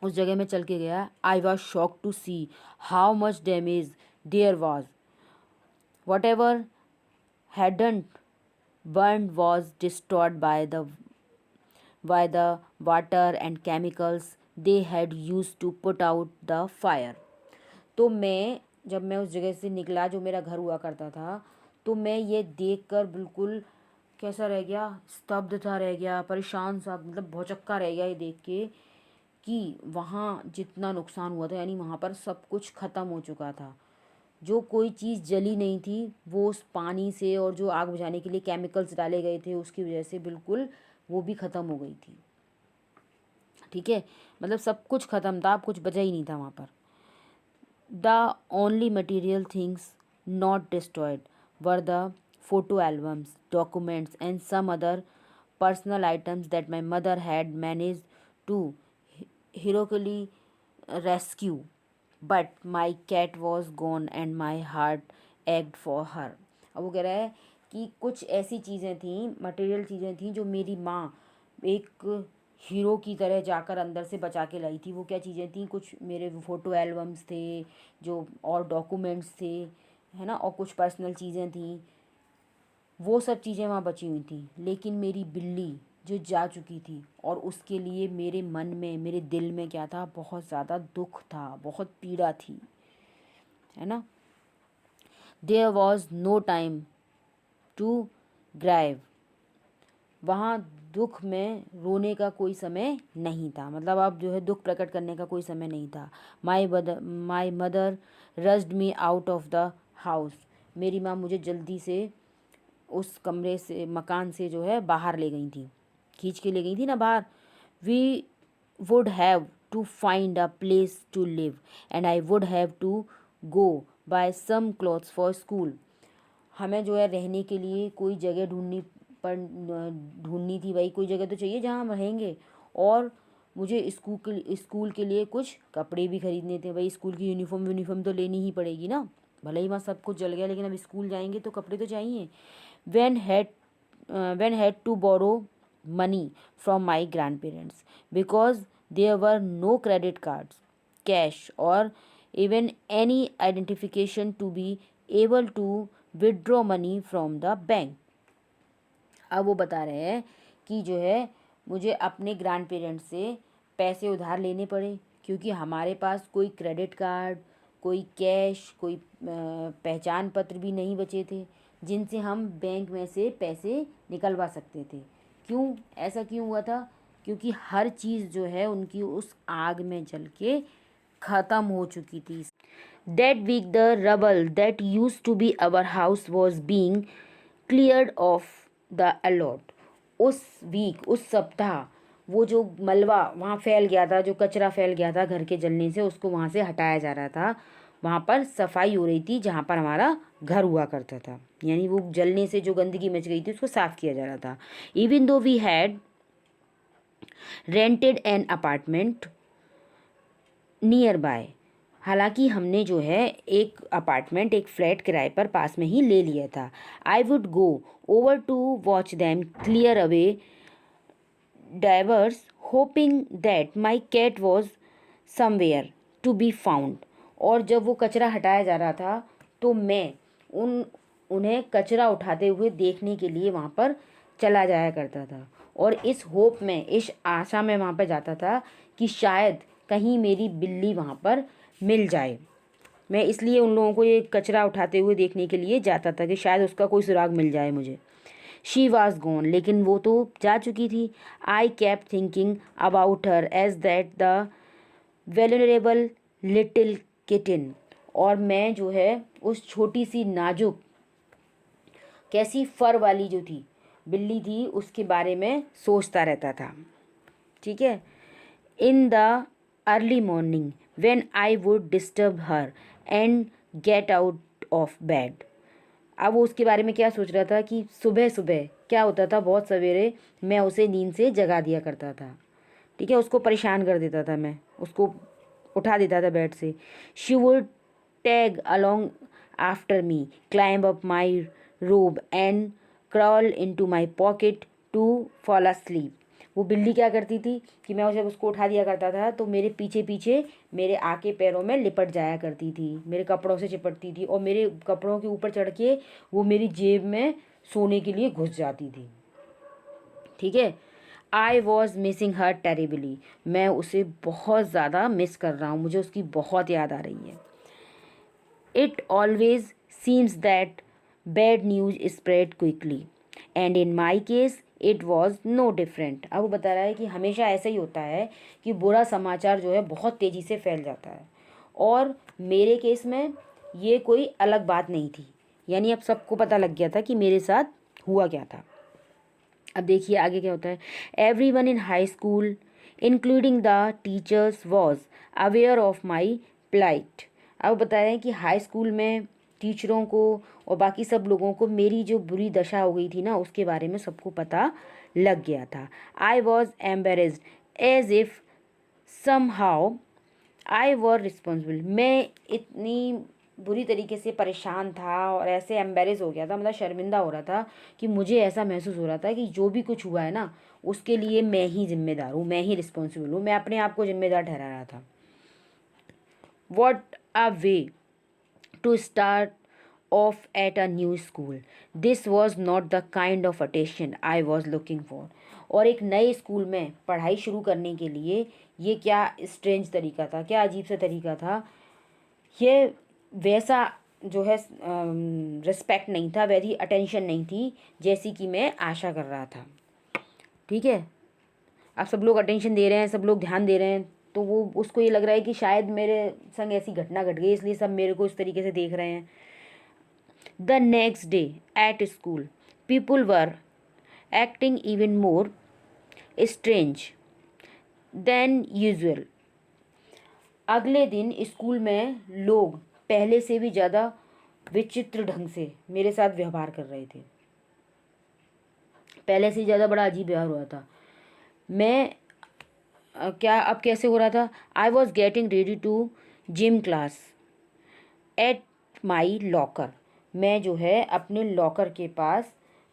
उस जगह में चल के गया। I was shock to see how much damage there was. Whatever hadn't burned was destroyed by the water and chemicals they had used to put out the fire। तो जब मैं उस जगह से निकला जो मेरा घर हुआ करता था, तो मैं ये देखकर बिल्कुल कैसा रह गया, स्तब्ध था, रह गया, परेशान सा, मतलब भौचक्का रह गया ये देख के कि वहाँ जितना नुकसान हुआ था, यानी वहाँ पर सब कुछ ख़त्म हो चुका था। जो कोई चीज़ जली नहीं थी वो उस पानी से, और जो आग बुझाने के लिए केमिकल्स डाले गए थे उसकी वजह से बिल्कुल वो भी ख़त्म हो गई थी। ठीक है, मतलब सब कुछ ख़त्म था, अब कुछ बचा ही नहीं था वहाँ पर। The only material things not destroyed were the photo albums, documents, and some other personal items that my mother had managed to heroically rescue। But my cat was gone and my heart ached for her। अब वो कह रहा है कि कुछ ऐसी चीज़ें थीं, मटेरियल चीज़ें थीं जो मेरी माँ एक हीरो की तरह जाकर अंदर से बचा के लाई थी। वो क्या चीज़ें थीं, कुछ मेरे फ़ोटो एल्बम्स थे जो, और डॉक्यूमेंट्स थे, है ना, और कुछ पर्सनल चीज़ें थीं, वो सब चीज़ें वहाँ बची हुई थी। लेकिन मेरी बिल्ली जो जा चुकी थी, और उसके लिए मेरे मन में, मेरे दिल में क्या था, बहुत ज़्यादा दुख था, बहुत पीड़ा थी, है ना। There was no time to grieve. वहाँ दुख में रोने का कोई समय नहीं था, मतलब अब जो है दुख प्रकट करने का कोई समय नहीं था। My mother rushed me out of the house. मेरी माँ मुझे जल्दी से उस कमरे से, मकान से जो है बाहर ले गई थी, खींच के ले गई थी ना बाहर। We would have to find a place to live and I would have to go buy some clothes for school. हमें जो है रहने के लिए कोई जगह ढूंढनी थी भाई, कोई जगह तो चाहिए जहाँ हम रहेंगे, और मुझे स्कूल के लिए कुछ कपड़े भी खरीदने थे भाई। स्कूल की यूनिफॉर्म तो लेनी ही पड़ेगी ना, भले ही वहाँ सब कुछ जल गया, लेकिन अब स्कूल जाएंगे तो कपड़े तो चाहिए। when had had to borrow money from my grandparents because there were no credit cards, cash, or even any identification to be able to withdraw money from the bank। अब वो बता रहे हैं कि जो है मुझे अपने ग्रैंड पेरेंट्स से पैसे उधार लेने पड़े, क्योंकि हमारे पास कोई क्रेडिट कार्ड, कोई कैश, कोई पहचान पत्र भी नहीं बचे थे जिनसे हम बैंक में से पैसे निकलवा सकते थे। क्यों, ऐसा क्यों हुआ था? क्योंकि हर चीज़ जो है उनकी उस आग में जल के ख़त्म हो चुकी थी। That week the rubble that used to be our house was being cleared off the allot। उस वीक, उस सप्ताह, वो जो मलबा वहाँ फैल गया था, जो कचरा फैल गया था घर के जलने से, उसको वहाँ से हटाया जा रहा था। वहाँ पर सफाई हो रही थी जहाँ पर हमारा घर हुआ करता था, यानी वो जलने से जो गंदगी मच गई थी उसको साफ़ किया जा रहा था। Even though we had rented an apartment nearby. हालांकि हमने जो है एक अपार्टमेंट, एक फ्लैट किराए पर पास में ही ले लिया था। I would go over to watch them clear away debris hoping that my cat was somewhere to be found. और जब वो कचरा हटाया जा रहा था तो मैं उन्हें कचरा उठाते हुए देखने के लिए वहाँ पर चला जाया करता था, और इस होप में, इस आशा में वहाँ पर जाता था कि शायद कहीं मेरी बिल्ली वहाँ पर मिल जाए। मैं इसलिए उन लोगों को ये कचरा उठाते हुए देखने के लिए जाता था कि शायद उसका कोई सुराग मिल जाए मुझे। शी वॉज गॉन, लेकिन वो तो जा चुकी थी। I kept thinking about her as that the vulnerable little kitten, और मैं जो है उस छोटी सी नाजुक कैसी फर वाली जो थी बिल्ली थी उसके बारे में सोचता रहता था। ठीक है। In the early morning when I would disturb her and get out of bed. अब वो उसके बारे में क्या सोच रहा था कि सुबह सुबह क्या होता था, बहुत सवेरे मैं उसे नींद से जगा दिया करता था। ठीक है, उसको परेशान कर देता था, मैं उसको उठा देता था बेड से। She would tag along after me, climb up my robe and crawl into my pocket to fall asleep। वो बिल्ली क्या करती थी कि मैं जब उसको उठा दिया करता था तो मेरे पीछे पीछे मेरे आके पैरों में लिपट जाया करती थी, मेरे कपड़ों से चिपटती थी और मेरे कपड़ों के ऊपर चढ़ के वो मेरी जेब में सोने के लिए घुस जाती थी। ठीक है। I was missing her terribly, मैं उसे बहुत ज़्यादा मिस कर रहा हूँ, मुझे उसकी बहुत याद आ रही है। It always seems that bad news spread quickly and in my case it was no different. अब वो बता रहा है कि हमेशा ऐसा ही होता है कि बुरा समाचार जो है बहुत तेज़ी से फैल जाता है, और मेरे केस में ये कोई अलग बात नहीं थी। यानी अब सबको पता लग गया था कि मेरे साथ हुआ क्या था। अब देखिए आगे क्या होता है। Everyone in high school including the teachers was aware of my plight. अब बता रहे हैं कि हाई स्कूल में टीचरों को और बाकी सब लोगों को मेरी जो बुरी दशा हो गई थी ना उसके बारे में सबको पता लग गया था। I was embarrassed as if somehow I were responsible, मैं इतनी बुरी तरीके से परेशान था और ऐसे एम्बेरस हो गया था, मतलब शर्मिंदा हो रहा था कि मुझे ऐसा महसूस हो रहा था कि जो भी कुछ हुआ है ना उसके लिए मैं ही जिम्मेदार हूँ, मैं ही रिस्पॉन्सिबल हूँ, मैं अपने आप को जिम्मेदार ठहरा रहा था। What a way to start off at a new school, this was not the kind of attention I was looking for. और एक नए स्कूल में पढ़ाई शुरू करने के लिए ये क्या स्ट्रेंज तरीका था, क्या अजीब सा तरीका था। ये वैसा जो है रिस्पेक्ट नहीं था, वैसी अटेंशन नहीं थी जैसी कि मैं आशा कर रहा था। ठीक है। अब सब लोग अटेंशन दे रहे हैं, सब लोग ध्यान दे रहे हैं, तो वो उसको ये लग रहा है कि शायद मेरे संग ऐसी घटना घट गई इसलिए सब मेरे को इस तरीके से देख रहे हैं। The next day at school people were acting even more strange than usual. अगले दिन स्कूल में लोग पहले से भी ज़्यादा विचित्र ढंग से मेरे साथ व्यवहार कर रहे थे, पहले से ज़्यादा बड़ा अजीब व्यवहार हुआ था। मैं क्या अब कैसे हो रहा था। I was getting ready to gym class at my locker, मैं जो है अपने लॉकर के पास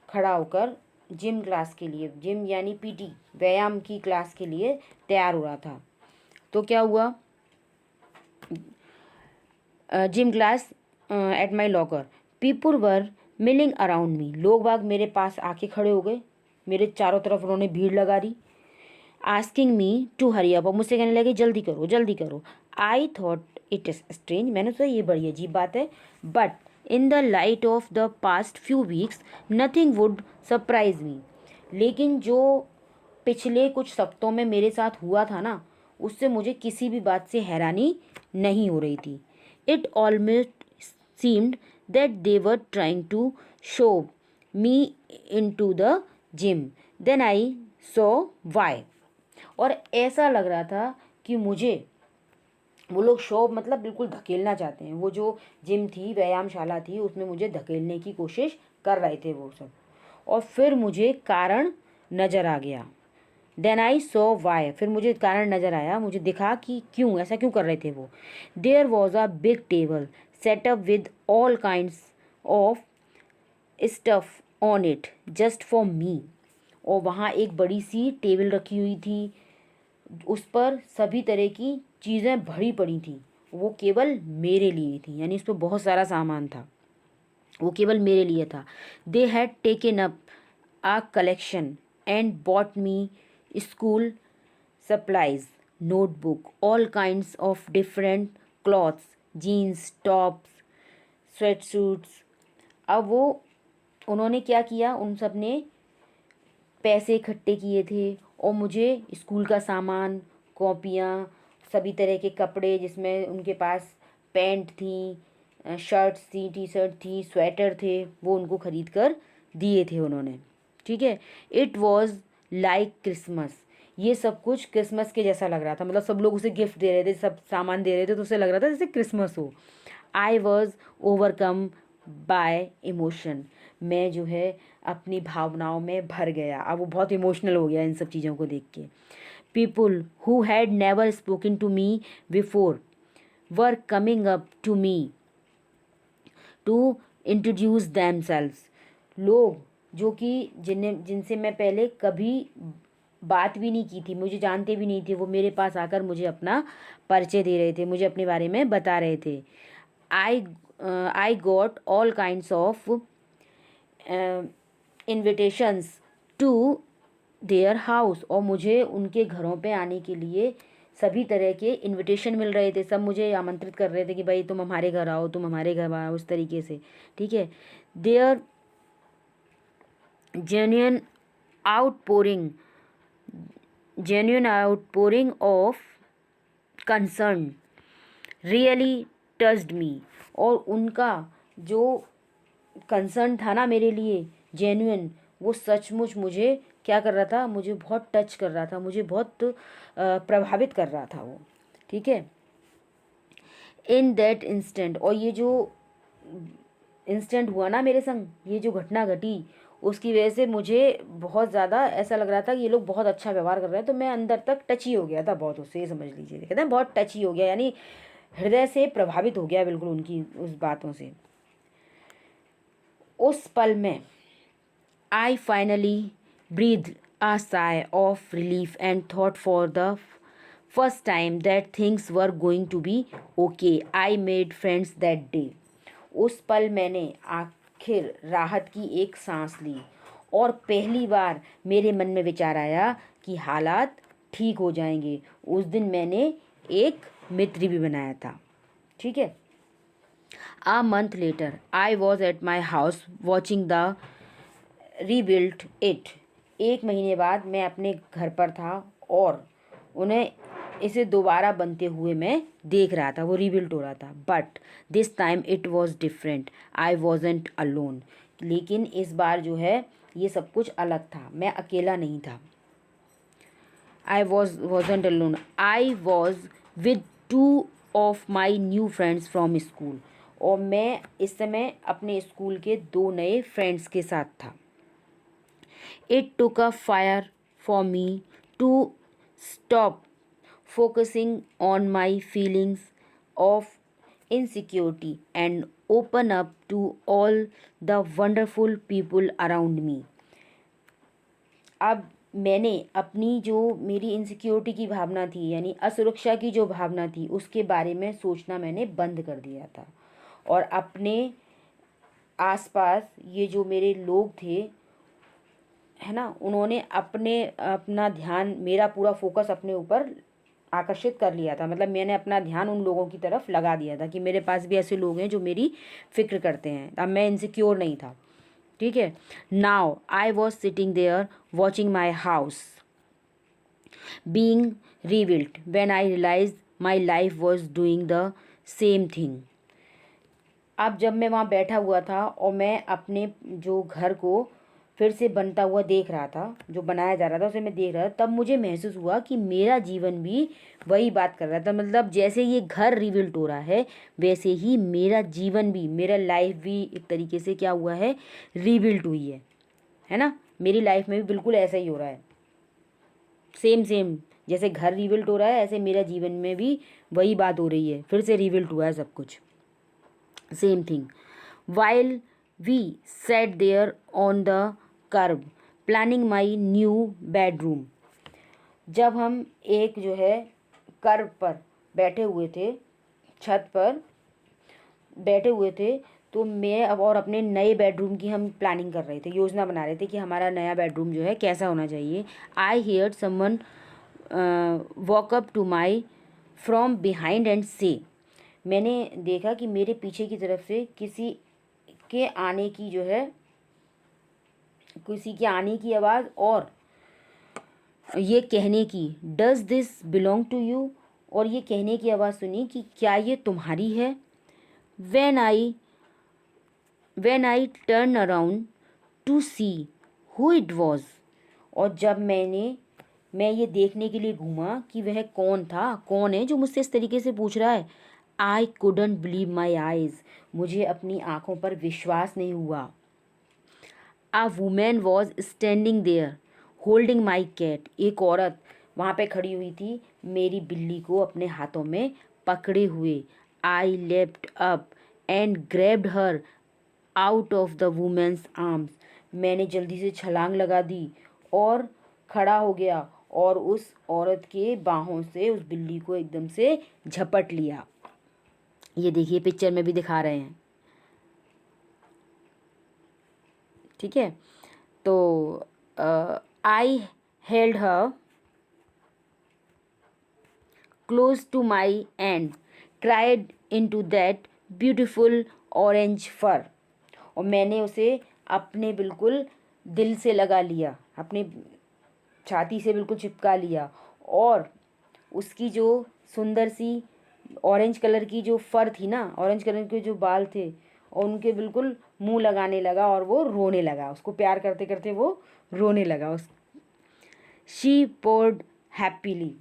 खड़ा होकर जिम क्लास के लिए, जिम यानी पीटी व्यायाम की क्लास के लिए तैयार हो रहा था। तो क्या हुआ, gym class at my locker people were milling around me, लोग बाग मेरे पास आके खड़े हो गए, मेरे चारों तरफ उन्होंने भीड़ लगा दी। Asking me to hurry up, और मुझसे कहने लगे जल्दी करो जल्दी करो। I thought it is strange, मैंने सोचा ये बड़ी अजीब बात है, but in the light of the past few weeks nothing would surprise me. लेकिन जो पिछले कुछ हफ्तों में मेरे साथ हुआ था ना उससे मुझे किसी भी बात से हैरानी नहीं हो रही थी। It almost seemed that they were trying to show me in to the gym, then I saw why. और ऐसा लग रहा था कि मुझे वो लोग शो मतलब बिल्कुल धकेलना चाहते हैं, वो जो जिम थी व्यायामशाला थी उसमें मुझे धकेलने की कोशिश कर रहे थे वो सब। और फिर मुझे कारण नज़र आ गया, देन आई सो वाई, फिर मुझे कारण नज़र आया, मुझे दिखा कि क्यों ऐसा क्यों कर रहे थे वो। There was a big table set up with all kinds of stuff on it just for me, और वहाँ एक बड़ी सी टेबल रखी हुई थी, उस पर सभी तरह की चीज़ें भरी पड़ी थी, वो केवल मेरे लिए थी, यानी उस पर बहुत सारा सामान था, वो केवल मेरे लिए था। They had taken up a collection and bought me school supplies, notebook, all kinds of different clothes, jeans, tops, sweat suits. अब वो उन्होंने क्या किया, उन सब ने पैसे इकट्ठे किए थे और मुझे स्कूल का सामान, कॉपियाँ, सभी तरह के कपड़े जिसमें उनके पास पैंट थी, शर्ट्स थी, टी शर्ट थी, स्वेटर थे, वो उनको ख़रीद कर दिए थे उन्होंने। ठीक है। It was like Christmas. ये सब कुछ क्रिसमस के जैसा लग रहा था, मतलब सब लोग उसे गिफ्ट दे रहे थे, सब सामान दे रहे थे, तो उसे लग रहा था जैसे क्रिसमस हो। I was overcome bye emotion. मैं जो है अपनी भावनाओं में भर गया। अब वो बहुत इमोशनल हो गया इन सब चीज़ों को देख के। People who had never spoken to me before were coming up to me to introduce themselves. लोग जो कि जिनसे मैं पहले कभी बात भी नहीं की थी, मुझे जानते भी नहीं थे, वो मेरे पास आकर मुझे अपना परिचय दे रहे थे, मुझे अपने बारे में बता रहे थे। I I got all kinds of invitations to their house. और मुझे उनके घरों पे आने के लिए सभी तरह के इनविटेशन मिल रहे थे, सब मुझे आमंत्रित कर रहे थे कि भाई तुम हमारे घर आओ, तुम हमारे घर आओ, उस तरीके से। ठीक है। Their genuine outpouring outpouring of concern really touched me. और उनका जो कंसर्न था ना मेरे लिए, जेन्युइन, वो सचमुच मुझे क्या कर रहा था, मुझे बहुत टच कर रहा था, मुझे बहुत प्रभावित कर रहा था वो। ठीक है। इन दैट इंस्टेंट, और ये जो इंस्टेंट हुआ ना मेरे संग, ये जो घटना घटी, उसकी वजह से मुझे बहुत ज़्यादा ऐसा लग रहा था कि ये लोग बहुत अच्छा व्यवहार कर रहे हैं, तो मैं अंदर तक टची हो गया था बहुत उससे, ये समझ लीजिए। कहते हैं बहुत टची हो गया, यानी हृदय से प्रभावित हो गया बिल्कुल उनकी उस बातों से। उस पल में I finally breathe a sigh of relief and thought for the first time that things were going to be okay. I made friends that day. उस पल मैंने आखिर राहत की एक सांस ली और पहली बार मेरे मन में विचार आया कि हालात ठीक हो जाएंगे। उस दिन मैंने एक मित्र भी बनाया था। ठीक है। A month later, I was at my house watching the rebuilt it. एक महीने बाद मैं अपने घर पर था और उन्हें इसे दोबारा बनते हुए मैं देख रहा था, वो रीबिल्ट हो रहा था। But this time it was different, I wasn't alone. लेकिन इस बार जो है ये सब कुछ अलग था, मैं अकेला नहीं था। I wasn't alone, I was with two of my new friends from school. और मैं इस समय अपने स्कूल के 2 नए फ्रेंड्स के साथ था। It took a fire for me to stop focusing on my feelings of insecurity and open up to all the wonderful people around me. अब मैंने अपनी जो मेरी इनसिक्योरिटी की भावना थी, यानी असुरक्षा की जो भावना थी, उसके बारे में सोचना मैंने बंद कर दिया था। और अपने आसपास ये जो मेरे लोग थे, है ना, उन्होंने अपना ध्यान, मेरा पूरा फोकस अपने ऊपर आकर्षित कर लिया था। मतलब मैंने अपना ध्यान उन लोगों की तरफ लगा दिया था कि मेरे पास भी ऐसे लोग हैं जो मेरी फिक्र करते हैं। अब मैं इनसिक्योर नहीं था। ठीक है। Now I was sitting there watching my house being rebuilt when I realise my life was doing the same thing. अब जब मैं वहाँ बैठा हुआ था और मैं अपने जो घर को फिर से बनता हुआ देख रहा था, जो बनाया जा रहा था उसे मैं देख रहा था, तब मुझे महसूस हुआ कि मेरा जीवन भी वही बात कर रहा था। मतलब जैसे ये घर रिबिल्ट हो रहा है, वैसे ही मेरा जीवन भी, मेरा लाइफ भी एक तरीके से क्या हुआ है, रिबिल्ट हुई है ना। मेरी लाइफ में भी बिल्कुल ऐसा ही हो रहा है, सेम सेम जैसे घर रिबिल्ट हो रहा है, ऐसे मेरा जीवन में भी वही बात हो रही है, फिर से रिबिल्ट हुआ है सब कुछ, same thing. While we sat there on the curb planning my new bedroom। जब हम एक जो है कर्ब पर बैठे हुए थे, छत पर बैठे हुए थे, तो मैं अब और अपने नए बेडरूम की हम प्लानिंग कर रहे थे, योजना बना रहे थे कि हमारा नया बेडरूम जो है कैसा होना चाहिए। I heard someone walk up to my from behind and say. मैंने देखा कि मेरे पीछे की तरफ से किसी के आने की जो है किसी के आने की आवाज़ और ये कहने की does this belong to you, और ये कहने की आवाज़ सुनी कि क्या ये तुम्हारी है। When I turn around two see who it was, और जब मैं ये देखने के लिए घूमा कि वह कौन था, कौन है जो मुझसे इस तरीके से पूछ रहा है। I couldn't believe my eyes, मुझे अपनी आंखों पर विश्वास नहीं हुआ। A woman was standing there holding my cat, एक औरत वहाँ पे खड़ी हुई थी मेरी बिल्ली को अपने हाथों में पकड़े हुए। I leapt up and grabbed her out of the woman's arms, मैंने जल्दी से छलांग लगा दी और खड़ा हो गया और उस औरत के बाहों से उस बिल्ली को एकदम से झपट लिया। ये देखिए पिक्चर में भी दिखा रहे हैं, ठीक है। तो I held her close to my and cried into that beautiful orange fur, और मैंने उसे अपने बिल्कुल दिल से लगा लिया, अपने छाती से बिल्कुल चिपका लिया, और उसकी जो सुंदर सी ऑरेंज कलर की जो फर थी ना, ऑरेंज कलर के जो बाल थे, और उनके बिल्कुल मुंह लगाने लगा और वो रोने लगा, उसको प्यार करते करते वो रोने लगा। उस शी पोर्ड हैप्पीली,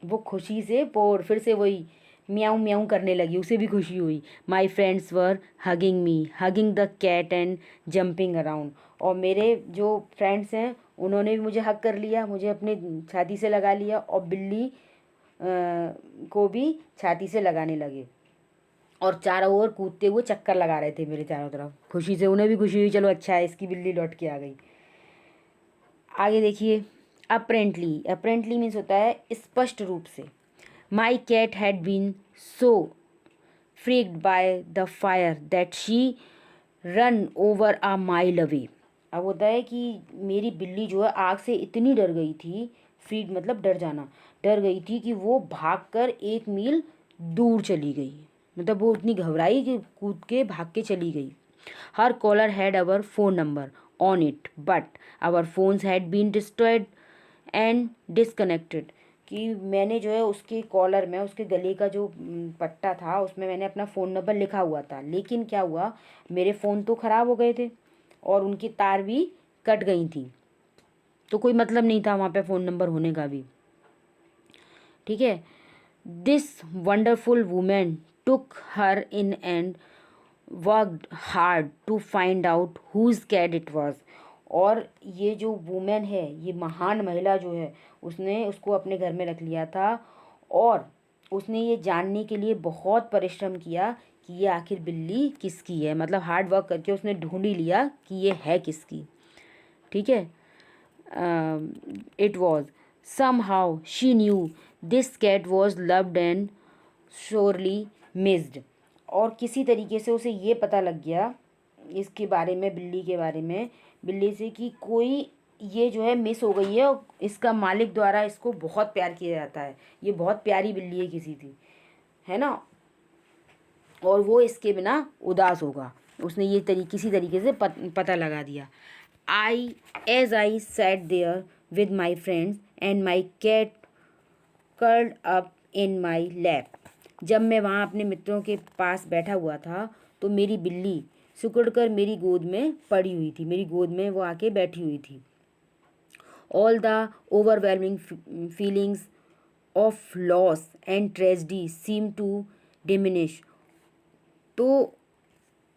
वो खुशी से फिर से वही म्याऊं म्याऊं करने लगी, उसे भी खुशी हुई। My friends were hugging me hugging the cat and jumping around, और मेरे जो फ्रेंड्स हैं उन्होंने भी मुझे हग कर लिया, मुझे अपने छाती से लगा लिया, और बिल्ली को भी छाती से लगाने लगे, और चारों ओर कूदते हुए चक्कर लगा रहे थे मेरे चारों तरफ, खुशी से। उन्हें भी खुशी हुई, चलो अच्छा है इसकी बिल्ली लौट के आ गई। आगे देखिए, अप्रेंटली मीन्स होता है स्पष्ट रूप से। My cat had been so freaked by the fire that she run over a mile away, अब होता है कि मेरी बिल्ली जो है आग से इतनी डर गई थी, फ्रीड मतलब डर जाना, डर गई थी कि वो भागकर 1 मील दूर चली गई, मतलब वो इतनी घबराई कि कूद के भाग के चली गई। Her collar had our phone number on it but our phones had been destroyed and disconnected, कि मैंने जो है उसके कॉलर में, उसके गले का जो पट्टा था उसमें मैंने अपना फ़ोन नंबर लिखा हुआ था, लेकिन क्या हुआ, मेरे फ़ोन तो ख़राब हो गए थे और उनकी तार भी कट गई थी, तो कोई मतलब नहीं था वहाँ पे फ़ोन नंबर होने का भी, ठीक है। This wonderful woman took her in and worked hard to find out whose cat it was, और ये जो वुमेन है, ये महान महिला जो है, उसने उसको अपने घर में रख लिया था, और उसने ये जानने के लिए बहुत परिश्रम किया कि ये आखिर बिल्ली किसकी है, मतलब हार्ड वर्क करके उसने ढूंढ ही लिया कि ये है किसकी, ठीक है। It was somehow she knew this cat was loved and surely missed, और किसी तरीके से उसे ये पता लग गया इसके बारे में, बिल्ली के बारे में, बिल्ली से, कि कोई ये जो है मिस हो गई है और इसका मालिक द्वारा इसको बहुत प्यार किया जाता है, ये बहुत प्यारी बिल्ली है किसी थी, है ना, और वो इसके बिना उदास होगा, उसने ये किसी तरीके से पता लगा दिया। I sat there with my friends and my cat curled up in my lap, जब मैं वहाँ अपने मित्रों के पास बैठा हुआ था तो मेरी बिल्ली सिकुड़कर मेरी गोद में पड़ी हुई थी, मेरी गोद में वो आके बैठी हुई थी। All the overwhelming feelings of loss and tragedy seem to diminish, तो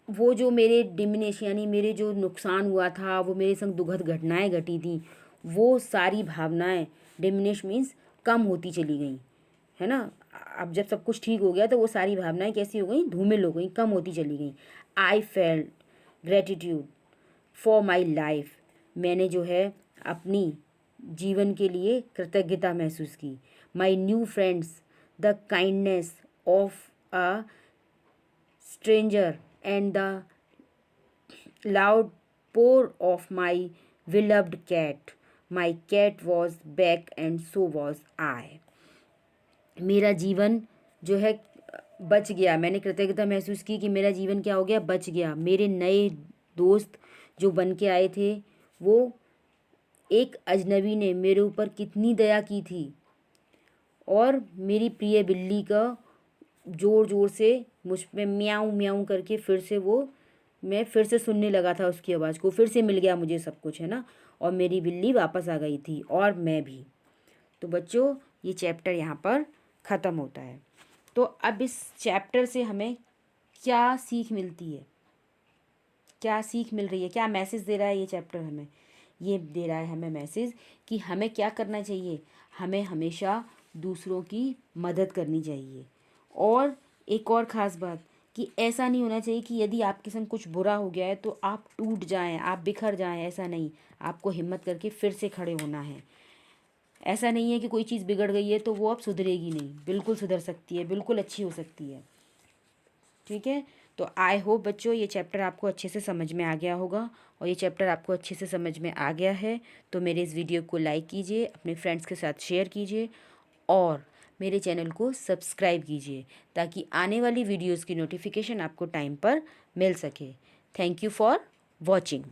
वो जो मेरे डिमिनिश यानी मेरे जो नुकसान हुआ था, वो मेरे संग दुखद घटनाएं घटी थी, वो सारी भावनाएं, डिमिनिश मीन्स कम होती चली गई, है ना। अब जब सब कुछ ठीक हो गया तो वो सारी भावनाएं कैसी हो गई, धूमिल हो गई, कम होती चली गई। I felt gratitude for my life, मैंने जो है अपनी जीवन के लिए कृतज्ञता महसूस की। My new friends the kindness of a stranger and the loud pour of my beloved cat. My cat was back and so was I. मेरा जीवन जो है बच गया, मैंने कृतज्ञता महसूस की कि मेरा जीवन क्या हो गया, बच गया। मेरे नए दोस्त जो बन के आए थे वो एक अजनबी ने मेरे ऊपर कितनी दया की थी। और मेरी प्रिय बिल्ली का ज़ोर ज़ोर से मुझ पे म्याऊं म्याऊं करके मैं फिर से सुनने लगा था उसकी आवाज़ को, फिर से मिल गया मुझे सब कुछ, है ना। और मेरी बिल्ली वापस आ गई थी और मैं भी। तो बच्चों, ये चैप्टर यहाँ पर ख़त्म होता है। तो अब इस चैप्टर से हमें क्या सीख मिलती है, क्या सीख मिल रही है, क्या मैसेज दे रहा है ये चैप्टर हमें? ये दे रहा है हमें मैसेज कि हमें क्या करना चाहिए, हमें हमेशा दूसरों की मदद करनी चाहिए। और एक और ख़ास बात कि ऐसा नहीं होना चाहिए कि यदि आपके संग कुछ बुरा हो गया है तो आप टूट जाएं, आप बिखर जाएं, ऐसा नहीं। आपको हिम्मत करके फिर से खड़े होना है। ऐसा नहीं है कि कोई चीज़ बिगड़ गई है तो वो अब सुधरेगी नहीं, बिल्कुल सुधर सकती है, बिल्कुल अच्छी हो सकती है। ठीक है। तो आई होप बच्चों ये चैप्टर आपको अच्छे से समझ में आ गया होगा। और ये चैप्टर आपको अच्छे से समझ में आ गया है तो मेरे इस वीडियो को लाइक कीजिए, अपने फ्रेंड्स के साथ शेयर कीजिए और मेरे चैनल को सब्सक्राइब कीजिए ताकि आने वाली वीडियोज़ की नोटिफिकेशन आपको टाइम पर मिल सके। Thank you for watching.